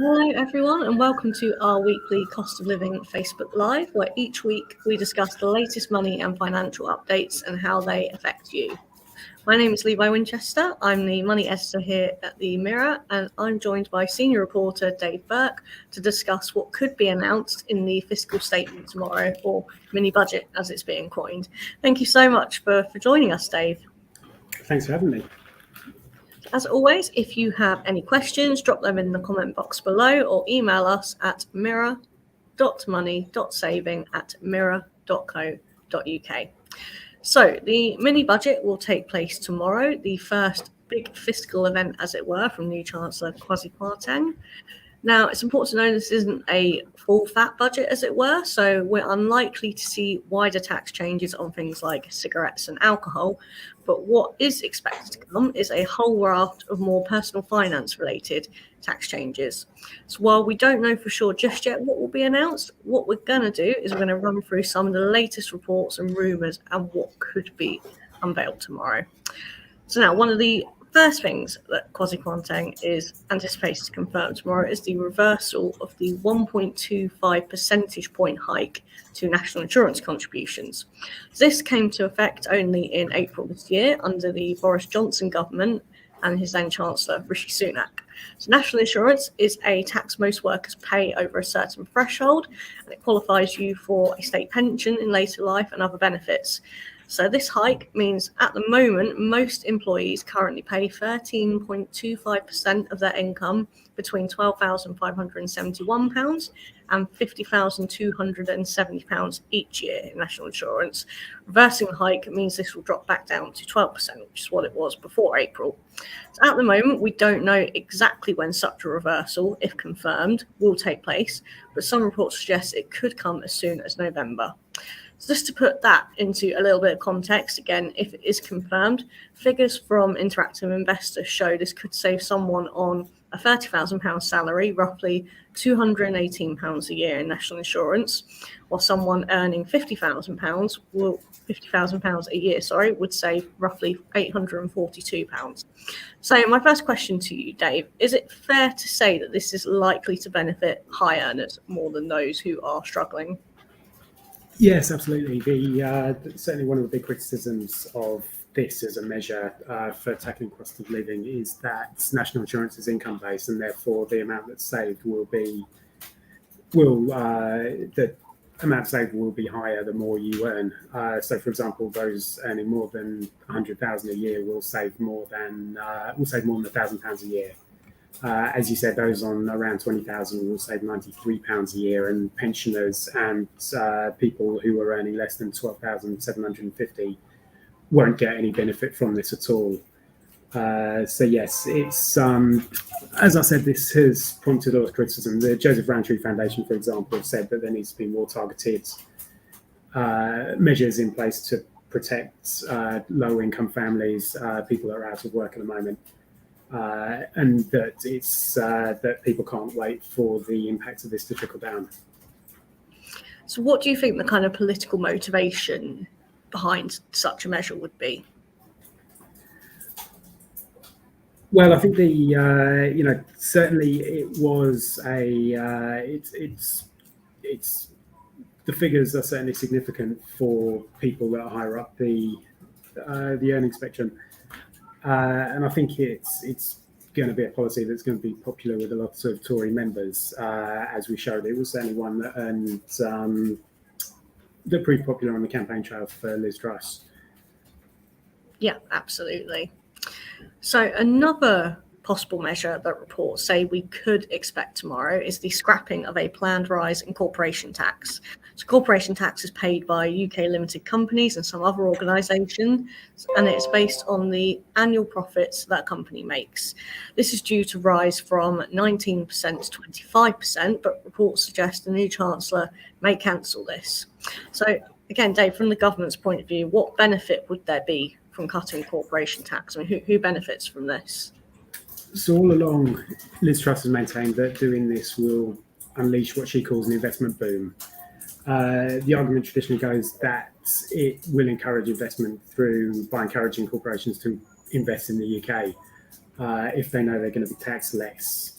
Hello everyone and welcome to our weekly Cost of Living Facebook Live, where each week we discuss the latest money and financial updates and how they affect you. My name is Levi Winchester. I'm the money editor here at the Mirror, and I'm joined by senior reporter Dave Burke to discuss what could be announced in the fiscal statement tomorrow, or mini budget as it's being coined. Thank you so much for joining us, Dave. Thanks for having me. As always, if you have any questions, drop them in the comment box below or email us at mirror.money.saving@mirror.co.uk. So the mini budget will take place tomorrow, the first big fiscal event, as it were, from new Chancellor Kwasi Kwarteng. Now, it's important to know this isn't a full fat budget, as it were, so we're unlikely to see wider tax changes on things like cigarettes and alcohol. But what is expected to come is a whole raft of more personal finance related tax changes. So while we don't know for sure just yet what will be announced, what we're going to do is we're going to run through some of the latest reports and rumours and what could be unveiled tomorrow. So now, one of the first things that Kwasi Kwarteng is anticipated to confirm tomorrow is the reversal of the 1.25 percentage point hike to national insurance contributions. This came to effect only in April this year under the Boris Johnson government and his then Chancellor Rishi Sunak. So national insurance is a tax most workers pay over a certain threshold, and it qualifies you for a state pension in later life and other benefits. So this hike means at the moment, most employees currently pay 13.25% of their income between £12,571 and £50,270 each year in national insurance. Reversing the hike means this will drop back down to 12%, which is what it was before April. So at the moment, we don't know exactly when such a reversal, if confirmed, will take place, but some reports suggest it could come as soon as November. So just to put that into a little bit of context, again, if it is confirmed, figures from Interactive Investor show this could save someone on a £30,000 salary, roughly £218 a year in national insurance, while someone earning £50,000 a year, would save roughly £842. So my first question to you, Dave, is it fair to say that this is likely to benefit high earners more than those who are struggling? Yes, absolutely. Certainly one of the big criticisms of this as a measure for tackling cost of living is that national insurance is income-based, and therefore the amount that's saved will be higher the more you earn. So, for example, those earning more than £100,000 a year will save more than £1,000 a year. As you said, those on around 20,000 will save £93 a year, and pensioners and people who are earning less than 12,750 won't get any benefit from this at all. So yes, it's as I said, this has prompted a lot of criticism. The Joseph Rowntree Foundation, for example, said that there needs to be more targeted measures in place to protect low-income families, people that are out of work at the moment. And that it's that people can't wait for the impact of this to trickle down. So what do you think the kind of political motivation behind such a measure would be? Well, I think certainly it was it's the figures are certainly significant for people that are higher up the earning spectrum. And I think it's going to be a policy that's going to be popular with a lot of Tory members, as we showed. It was certainly one that that proved popular on the campaign trail for Liz Truss. Yeah, absolutely. So another possible measure that reports say we could expect tomorrow is the scrapping of a planned rise in corporation tax. So corporation tax is paid by UK limited companies and some other organisations, and it's based on the annual profits that company makes. This is due to rise from 19% to 25%, but reports suggest the new Chancellor may cancel this. So again, Dave, from the government's point of view, what benefit would there be from cutting corporation tax? I mean, who benefits from this? So all along, Liz Truss has maintained that doing this will unleash what she calls an investment boom. The argument traditionally goes that it will encourage investment by encouraging corporations to invest in the UK if they know they're going to be taxed less.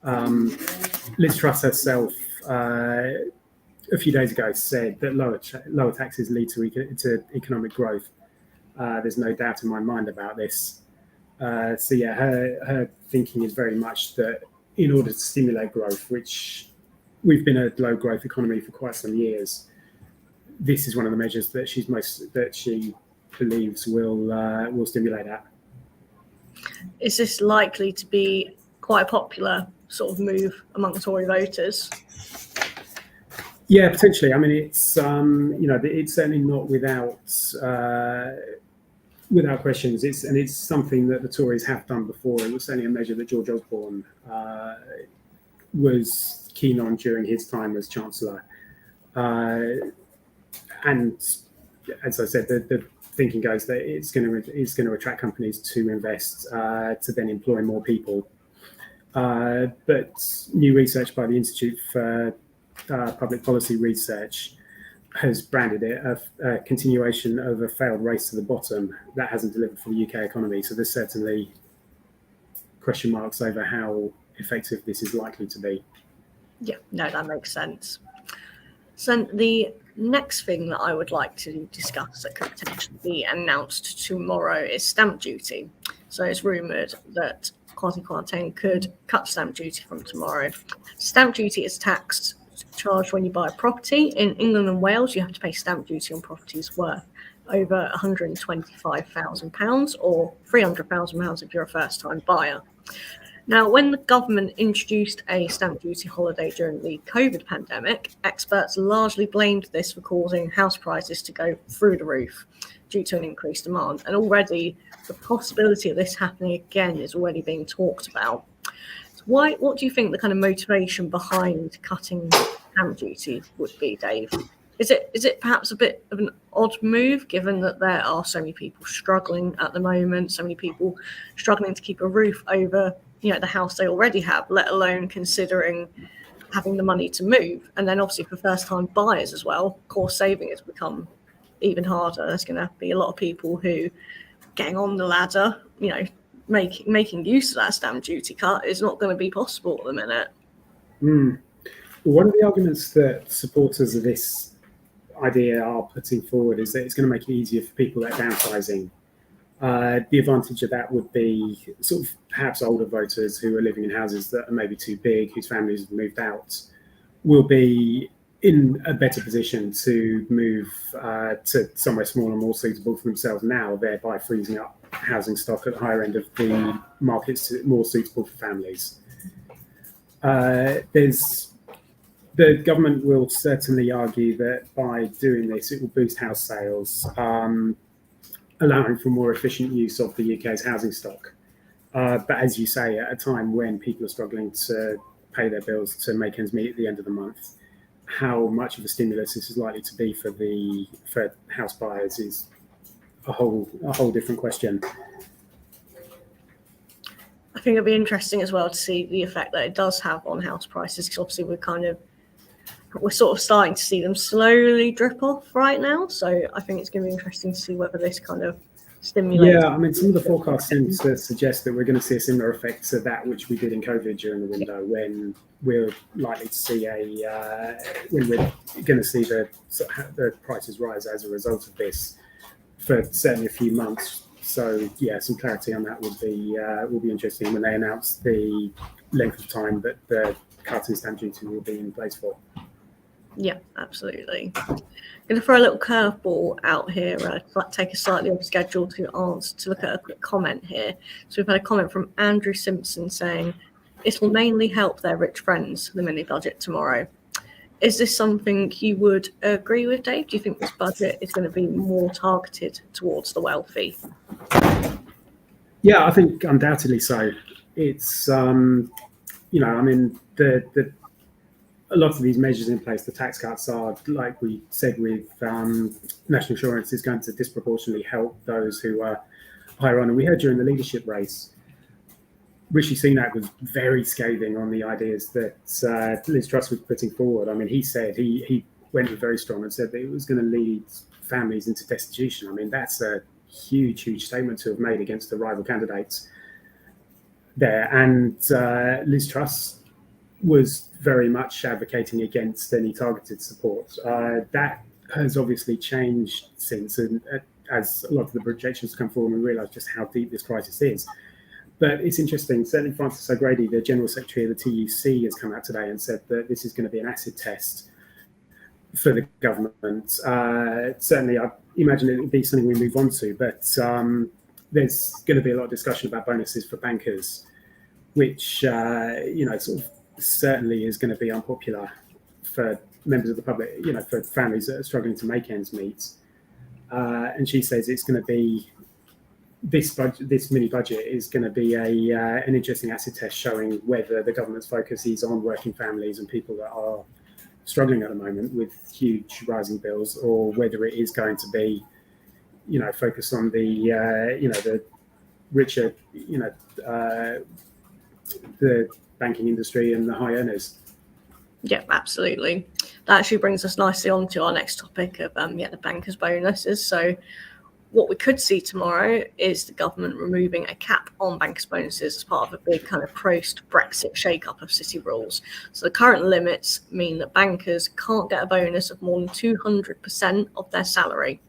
Liz Truss herself, a few days ago, said that lower taxes lead to economic growth. There's no doubt in my mind about this. So yeah, her thinking is very much that in order to stimulate growth, which we've been a low growth economy for quite some years, this is one of the measures that she believes will stimulate that. Is this likely to be quite a popular sort of move among Tory voters? Yeah, potentially. I mean, it's it's certainly not without questions. It's something that the Tories have done before. It was certainly a measure that George Osborne was keen on during his time as Chancellor. And as I said, the thinking goes that it's going to attract companies to invest to then employ more people. But new research by the Institute for Public Policy Research has branded it a continuation of a failed race to the bottom that hasn't delivered for the UK economy. So there's certainly question marks over how effective this is likely to be. Yeah, no, that makes sense. So the next thing that I would like to discuss that could potentially be announced tomorrow is stamp duty. So it's rumoured that Kwasi Kwarteng could cut stamp duty from tomorrow. Stamp duty is tax charged when you buy a property. In England and Wales, you have to pay stamp duty on properties worth over £125,000 or £300,000 if you're a first-time buyer. Now, when the government introduced a stamp duty holiday during the COVID pandemic, experts largely blamed this for causing house prices to go through the roof due to an increased demand. And already the possibility of this happening again is already being talked about. So what do you think the kind of motivation behind cutting stamp duty would be, Dave? Is it perhaps a bit of an odd move, given that there are so many people struggling at the moment, so many people struggling to keep a roof over the house they already have, let alone considering having the money to move? And then obviously for first-time buyers as well, of course, saving has become even harder. There's going to be a lot of people who getting on the ladder, making use of that stamp duty cut is not going to be possible at the minute. One of the arguments that supporters of this idea are putting forward is that it's going to make it easier for people that are downsizing. The advantage of that would be sort of perhaps older voters who are living in houses that are maybe too big, whose families have moved out, will be in a better position to move to somewhere smaller, more suitable for themselves now, thereby freezing up housing stock at the higher end of the markets, more suitable for families. The government will certainly argue that by doing this, it will boost house sales, allowing for more efficient use of the UK's housing stock. But as you say, at a time when people are struggling to pay their bills to make ends meet at the end of the month, how much of a stimulus this is likely to be for house buyers is a whole different question. I think it'll be interesting as well to see the effect that it does have on house prices, because obviously we're sort of starting to see them slowly drip off right now. So I think it's going to be interesting to see whether this kind of stimulates. Yeah, I mean, some of the forecasts seem to suggest that we're going to see a similar effect to that which we did in COVID during the window, when we're likely to see when we're going to see the prices rise as a result of this for certainly a few months. So yeah, some clarity on that will be interesting when they announce the length of time that the cut in stamp duty will be in place for. Yeah, absolutely. I'm going to throw a little curveball out here, take a slightly off schedule to look at a quick comment here. So we've had a comment from Andrew Simpson saying, "It will mainly help their rich friends, the mini budget tomorrow." Is this something you would agree with, Dave? Do you think this budget is going to be more targeted towards the wealthy? Yeah, I think undoubtedly so. It's, I mean, a lot of these measures in place, the tax cuts are, like we said with national insurance, is going to disproportionately help those who are higher on. And we heard during the leadership race, Rishi Sunak was very scathing on the ideas that Liz Truss was putting forward. I mean, he said he went very strong and said that it was going to lead families into destitution. I mean, that's a huge statement to have made against the rival candidates there. And Liz Truss was very much advocating against any targeted support. That has obviously changed since, and as a lot of the projections come forward, we realise just how deep this crisis is. But it's interesting, certainly Francis O'Grady, the General Secretary of the TUC, has come out today and said that this is going to be an acid test for the government. Certainly, I imagine it would be something we move on to, but there's going to be a lot of discussion about bonuses for bankers, which, sort of certainly is going to be unpopular for members of the public, for families that are struggling to make ends meet. And she says it's going to be, this mini budget is going to be an interesting acid test showing whether the government's focus is on working families and people that are struggling at the moment with huge rising bills, or whether it is going to be, focused on the richer, the banking industry and the high earners. Yeah, absolutely. That actually brings us nicely on to our next topic of the bankers' bonuses. So what we could see tomorrow is the government removing a cap on bankers' bonuses as part of a big kind of post-Brexit shake-up of city rules. So the current limits mean that bankers can't get a bonus of more than 200% of their salary.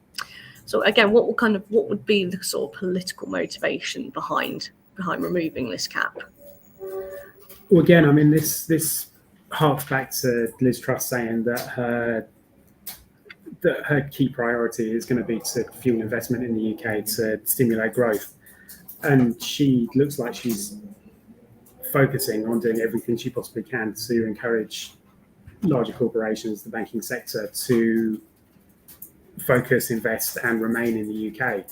So again, what would be the sort of political motivation behind removing this cap? Well, again, I mean, this harks back to Liz Truss saying that her key priority is going to be to fuel investment in the UK to stimulate growth. And she looks like she's focusing on doing everything she possibly can to encourage larger corporations, the banking sector, to focus, invest, and remain in the UK.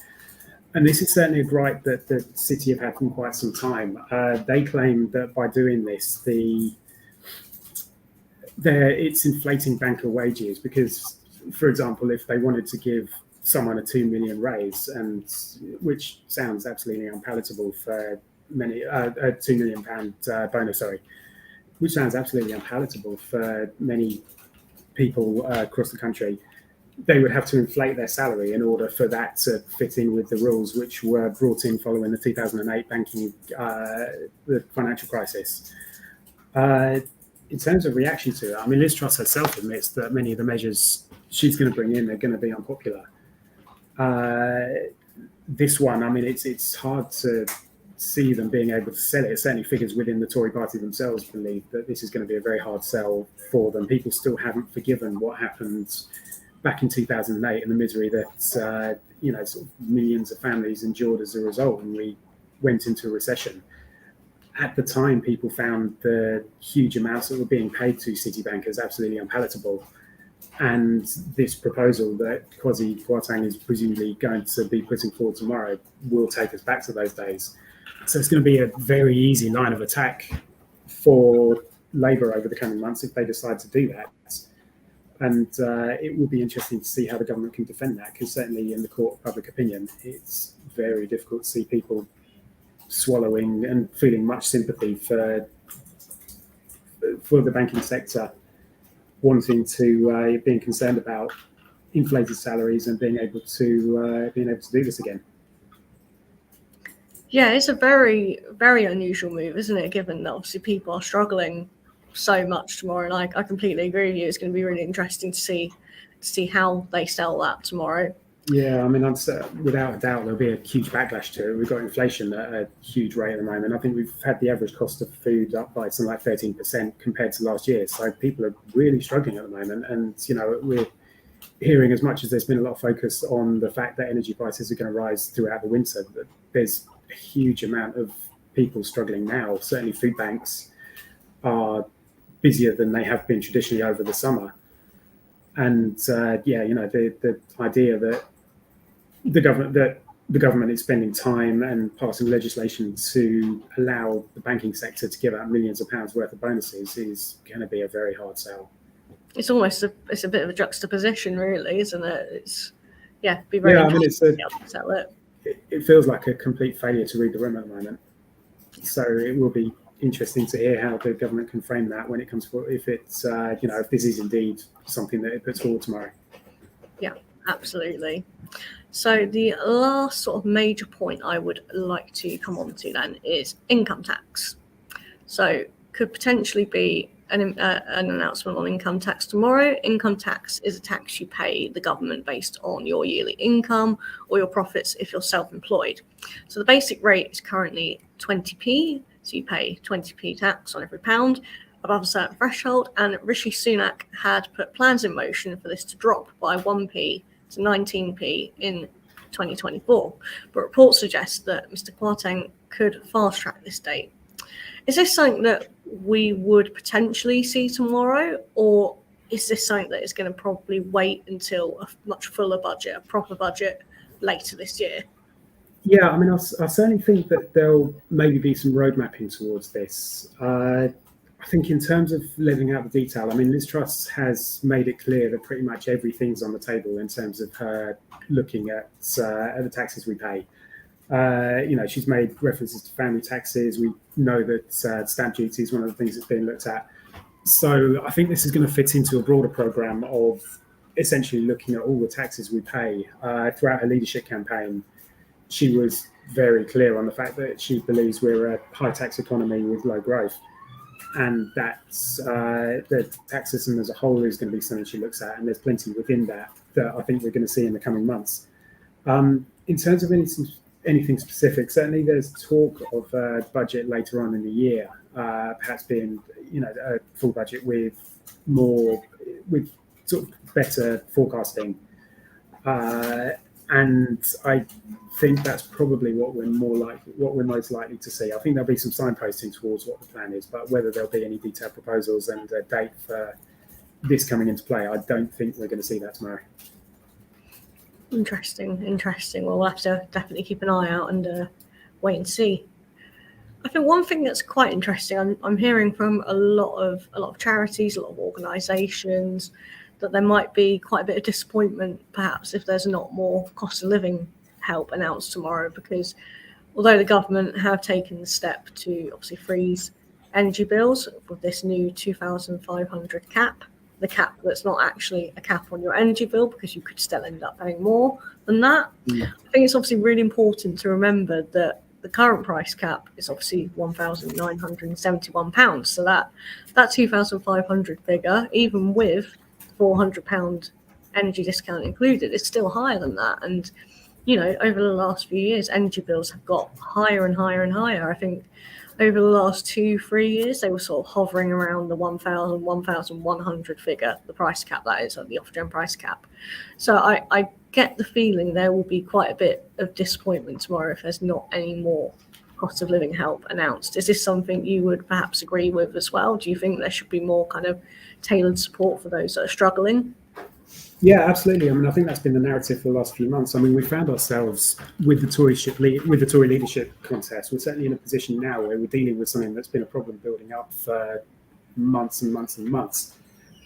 And this is certainly a gripe that the city have had for quite some time. They claim that by doing this, it's inflating banker wages because, for example, if they wanted to give someone a 2 million raise, and which sounds absolutely unpalatable for many, a £2 million bonus, which sounds absolutely unpalatable for many people across the country, they would have to inflate their salary in order for that to fit in with the rules which were brought in following the 2008 the financial crisis. In terms of reaction to it, I mean, Liz Truss herself admits that many of the measures she's going to bring in are going to be unpopular. This one, I mean, it's hard to see them being able to sell it. Certainly figures within the Tory party themselves believe that this is going to be a very hard sell for them. People still haven't forgiven what happened back in 2008 and the misery that sort of millions of families endured as a result, and we went into a recession. At the time, people found the huge amounts that were being paid to city bankers absolutely unpalatable. And this proposal that Kwasi Kwarteng is presumably going to be putting forward tomorrow will take us back to those days. So it's going to be a very easy line of attack for Labour over the coming months if they decide to do that. And it will be interesting to see how the government can defend that, because certainly in the court of public opinion, it's very difficult to see people swallowing and feeling much sympathy for the banking sector, wanting to being concerned about inflated salaries and being able to do this again. Yeah, it's a very, very unusual move, isn't it? Given that obviously people are struggling so much tomorrow, and I completely agree with you. It's going to be really interesting to see how they sell that tomorrow. Yeah, I mean, without a doubt, there'll be a huge backlash to it. We've got inflation at a huge rate at the moment. I think we've had the average cost of food up by something like 13% compared to last year. So people are really struggling at the moment. And, we're hearing, as much as there's been a lot of focus on the fact that energy prices are going to rise throughout the winter, that there's a huge amount of people struggling now. Certainly food banks are busier than they have been traditionally over the summer. And, the idea that the government is spending time and passing legislation to allow the banking sector to give out millions of pounds worth of bonuses is going to be a very hard sell. It's almost it's a bit of a juxtaposition, really, isn't it? It's be very interesting to sell it. It feels like a complete failure to read the room at the moment. So it will be interesting to hear how the government can frame that when it comes for, if it's if this is indeed something that it puts forward tomorrow. Yeah, absolutely. So the last sort of major point I would like to come on to then is income tax. So could potentially be an announcement on income tax tomorrow. Income tax is a tax you pay the government based on your yearly income or your profits if you're self-employed. So the basic rate is currently 20p, so you pay 20p tax on every pound above a certain threshold, and Rishi Sunak had put plans in motion for this to drop by 1p to 19p in 2024, but reports suggest that Mr. Kwarteng could fast-track this date. Is this something that we would potentially see tomorrow, or is this something that is going to probably wait until a much fuller budget, a proper budget, later this year? Yeah, I mean, I certainly think that there'll maybe be some road mapping towards this. I think in terms of living out the detail, I mean, Liz Truss has made it clear that pretty much everything's on the table in terms of her looking at the taxes we pay. She's made references to family taxes. We know that stamp duty is one of the things that's being looked at. So I think this is going to fit into a broader programme of essentially looking at all the taxes we pay. Throughout her leadership campaign, she was very clear on the fact that she believes we're a high tax economy with low growth. And that's the tax system as a whole is going to be something she looks at. And there's plenty within that I think we're going to see in the coming months. In terms of anything specific, certainly there's talk of a budget later on in the year, perhaps being a full budget with sort of better forecasting, and I think that's probably what we're most likely to see. I think there'll be some signposting towards what the plan is, but whether there'll be any detailed proposals and a date for this coming into play, I don't think we're going to see that tomorrow. Interesting. Well, we'll have to definitely keep an eye out and wait and see. I think one thing that's quite interesting, I'm hearing from a lot of charities, a lot of organisations, that there might be quite a bit of disappointment, perhaps, if there's not more cost of living help announced tomorrow, because although the government have taken the step to obviously freeze energy bills with this new 2,500 cap, the cap that's not actually a cap on your energy bill, because you could still end up paying more than that. Yeah. I think it's obviously really important to remember that the current price cap is obviously £1,971. So that 2,500 figure, even with £400 energy discount included, is still higher than that. And over the last few years, energy bills have got higher and higher and higher. I think over the last 2-3 years, they were sort of hovering around the 1,000, 1,100 figure, the price cap, that is, the off-gen price cap. So I get the feeling there will be quite a bit of disappointment tomorrow if there's not any more cost of living help announced. Is this something you would perhaps agree with as well? Do you think there should be more kind of tailored support for those that are struggling? Yeah, absolutely. I mean, I think that's been the narrative for the last few months. I mean, we found ourselves with the Tory leadership contest. We're certainly in a position now where we're dealing with something that's been a problem building up for months and months and months.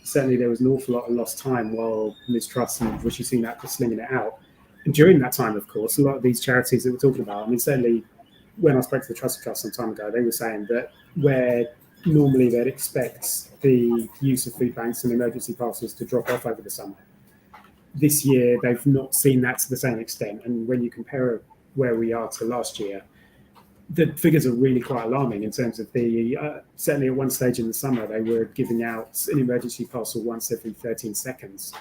Certainly, there was an awful lot of lost time while Liz Truss and Rishi Sunak were slinging it out. And during that time, of course, a lot of these charities that we're talking about, I mean, certainly when I spoke to the Trust some time ago, they were saying that where normally they'd expect the use of food banks and emergency parcels to drop off over the summer, this year they've not seen that to the same extent. And when you compare where we are to last year, the figures are really quite alarming in terms of certainly at one stage in the summer, they were giving out an emergency parcel once every 13 seconds.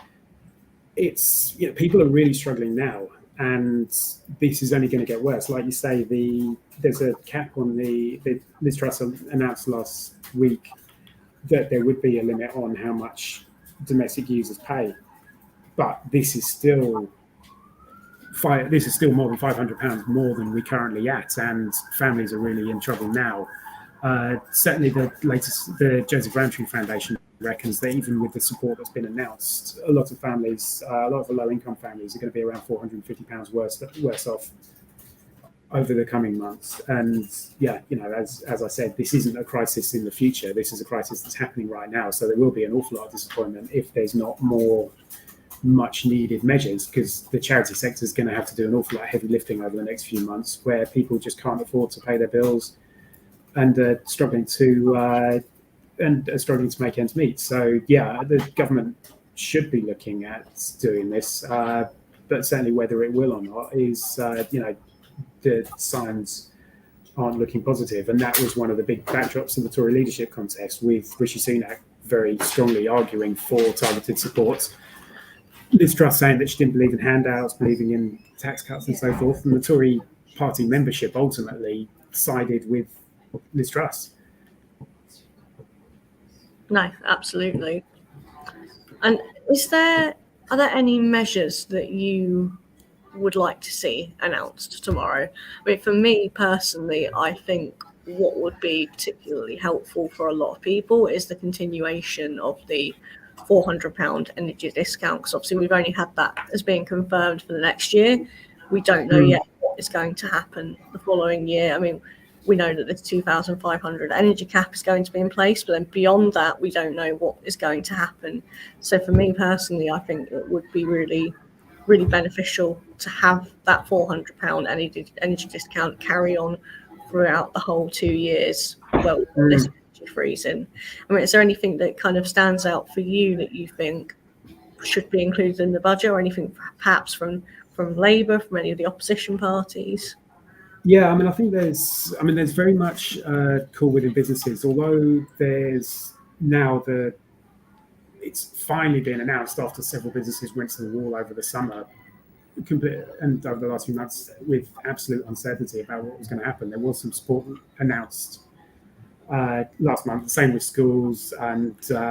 It's, people are really struggling now, and this is only going to get worse. Like you say, there's a cap on the Liz Truss announced last week that there would be a limit on how much domestic users pay. But this is still more than £500 more than we're currently at, and families are really in trouble now. Certainly, the Joseph Rowntree Foundation reckons that even with the support that's been announced, a lot of the low-income families are going to be around £450 worse off over the coming months. And as I said, this isn't a crisis in the future. This is a crisis that's happening right now. So there will be an awful lot of disappointment if there's not more much needed measures, because the charity sector is going to have to do an awful lot of heavy lifting over the next few months, where people just can't afford to pay their bills and struggling to make ends meet. So the government should be looking at doing this, but certainly whether it will or not is the signs aren't looking positive. And that was one of the big backdrops of the Tory leadership contest, with Rishi Sunak very strongly arguing for targeted support. Liz Truss saying that she didn't believe in handouts, believing in tax cuts and so forth. And the Tory party membership ultimately sided with Liz Truss. No, absolutely. And are there any measures that you would like to see announced tomorrow? I mean, for me personally, I think what would be particularly helpful for a lot of people is the continuation of the £400 energy discount, because obviously we've only had that as being confirmed for the next year. We don't know yet what is going to happen the following year. I mean, we know that the 2,500 energy cap is going to be in place, but then beyond that, we don't know what is going to happen. So for me personally, I think it would be really, really beneficial to have that £400 energy discount carry on throughout the whole 2 years well this energy freezing. I mean, is there anything that kind of stands out for you that you think should be included in the budget, or anything perhaps from Labour, from any of the opposition parties? Yeah, I mean, I think there's very much call within businesses, although there's now it's finally been announced after several businesses went to the wall over the summer and over the last few months with absolute uncertainty about what was going to happen. There was some support announced last month, same with schools and sort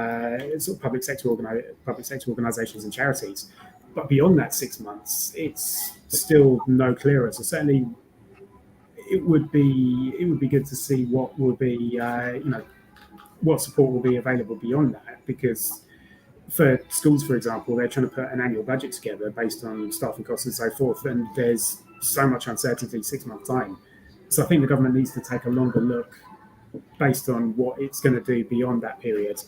of public sector organisations and charities. But beyond that 6 months, it's still no clearer. So certainly, it would be good to see what will be what support will be available beyond that, because for schools, for example, they're trying to put an annual budget together based on staffing costs and so forth, and there's so much uncertainty 6 months time. So I think the government needs to take a longer look based on what it's going to do beyond that period.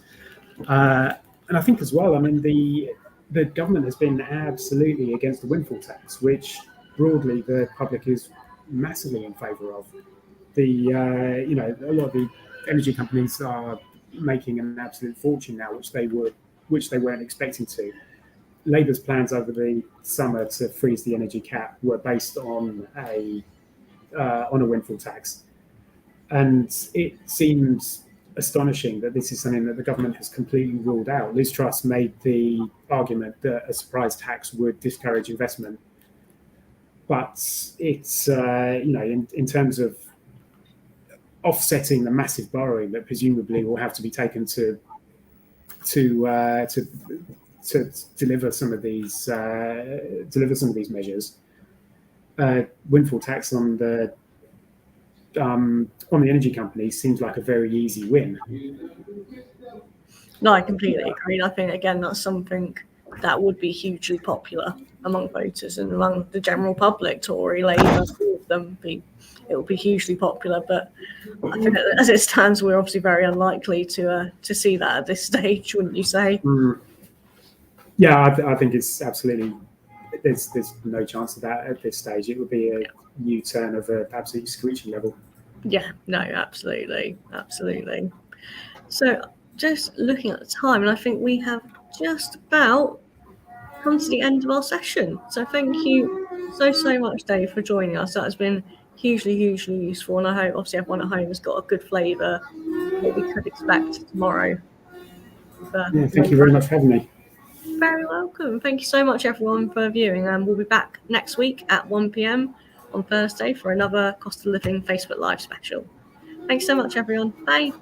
And I think as well, I mean, the government has been absolutely against the windfall tax, which broadly the public is massively in favour of. A lot of the energy companies are making an absolute fortune now, which they weren't expecting to. Labour's plans over the summer to freeze the energy cap were based on a windfall tax, and it seems astonishing that this is something that the government has completely ruled out. Liz Truss made the argument that a surprise tax would discourage investment, but it's in terms of offsetting the massive borrowing that presumably will have to be taken to deliver some of these measures. Windfall tax on the energy companies seems like a very easy win. No, I completely agree. And I think, again, that's something that would be hugely popular among voters and among the general public. Tory, Labour, all of them, it would be hugely popular. But I think that as it stands, we're obviously very unlikely to see that at this stage, wouldn't you say? Yeah, I think it's absolutely, there's no chance of that at this stage. It would be a U-turn of an absolute screeching level. Yeah, no, absolutely. So just looking at the time, and I think we have just about come to the end of our session. So thank you so much, Dave, for joining us. That has been hugely useful, and I hope obviously everyone at home has got a good flavour of what we could expect tomorrow. Yeah, thank you very much for having me. Very welcome. Thank you so much, everyone, for viewing, and we'll be back next week at 1 p.m. on Thursday for another Cost of Living Facebook Live special. Thanks so much, everyone. Bye.